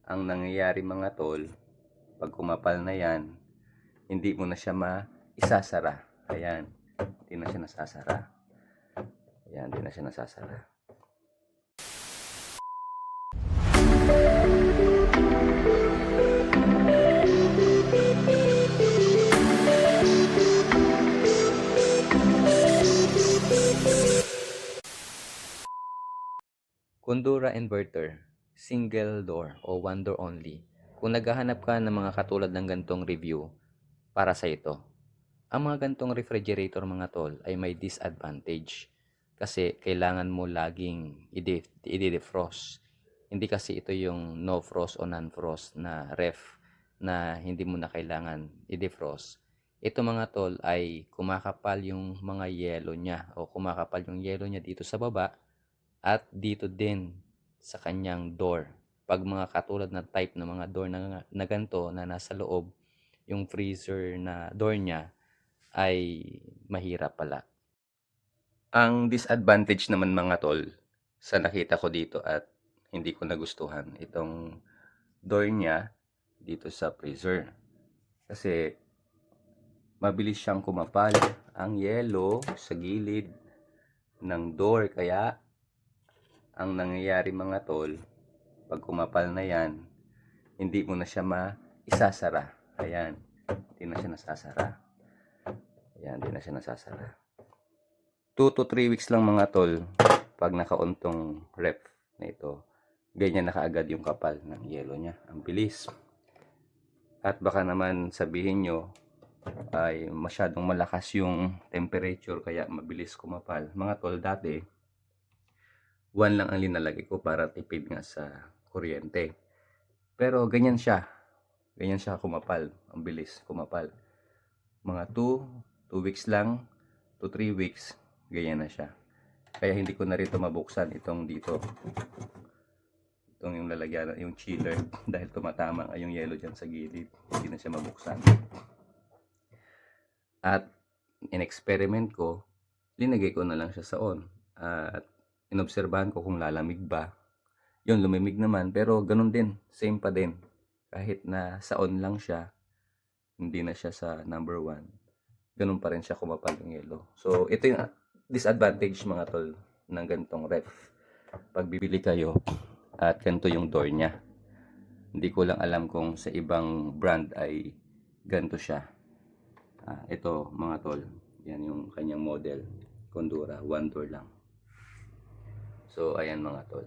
Ang nangyayari mga tol, pag kumapal na yan, hindi mo na siya maisasara. Ayan, hindi na siya nasasara. Ayan, hindi na siya nasasara. Kondura inverter, single door o one door only. Kung naghahanap ka ng mga katulad ng gantong review, para sa ito. Ang mga gantong refrigerator mga tol ay may disadvantage. Kasi kailangan mo laging i-defrost. Hindi kasi ito yung no frost o non-frost na ref na hindi mo na kailangan i-defrost. Ito mga tol ay kumakapal yung mga yelo niya o kumakapal yung yelo niya dito sa baba at dito din sa kanyang door. Pag mga katulad na type ng mga door na ganito na nasa loob, yung freezer na door niya ay mahirap pala. Ang disadvantage naman mga tol sa nakita ko dito at hindi ko nagustuhan itong door niya dito sa freezer. Kasi mabilis siyang kumapal ang yelo sa gilid ng door, kaya ang nangyayari mga tol, pag kumapal na yan, hindi mo na siya maisasara. Ayan, hindi na siya nasasara. Ayan, hindi na siya nasasara. 2 to 3 weeks lang mga tol, pag naka-on tong ref na ito, ganyan na kaagad yung kapal ng yelo niya. Ang bilis. At baka naman sabihin nyo ay masyadong malakas yung temperature kaya mabilis kumapal. Mga tol, dati 1 lang ang linalagay ko para tipid nga sa kuryente. Pero ganyan siya. Ganyan siya kumapal. Ang bilis kumapal. Mga 2 weeks lang to 3 weeks, ganyan na siya. Kaya hindi ko na rito mabuksan itong dito. Itong yung lalagyan, yung chiller. Dahil tumatama nga yung yellow dyan sa gilid. Hindi na siya mabuksan. At in-experiment ko, linagay ko na lang siya sa on. At inobserbahan ko kung lalamig ba. Yun, lumimig naman. Pero ganun din. Same pa din. Kahit na sa on lang siya, hindi na siya sa number 1. Ganun pa rin siya kumapal yung yellow. So, ito yung disadvantage mga tol ng ganitong ref. Pag bibili kayo at ganito yung door niya. Hindi ko lang alam kung sa ibang brand ay ganito siya. Ito mga tol, yan yung kanyang model. Kondura, one door lang. So, ayan mga tol.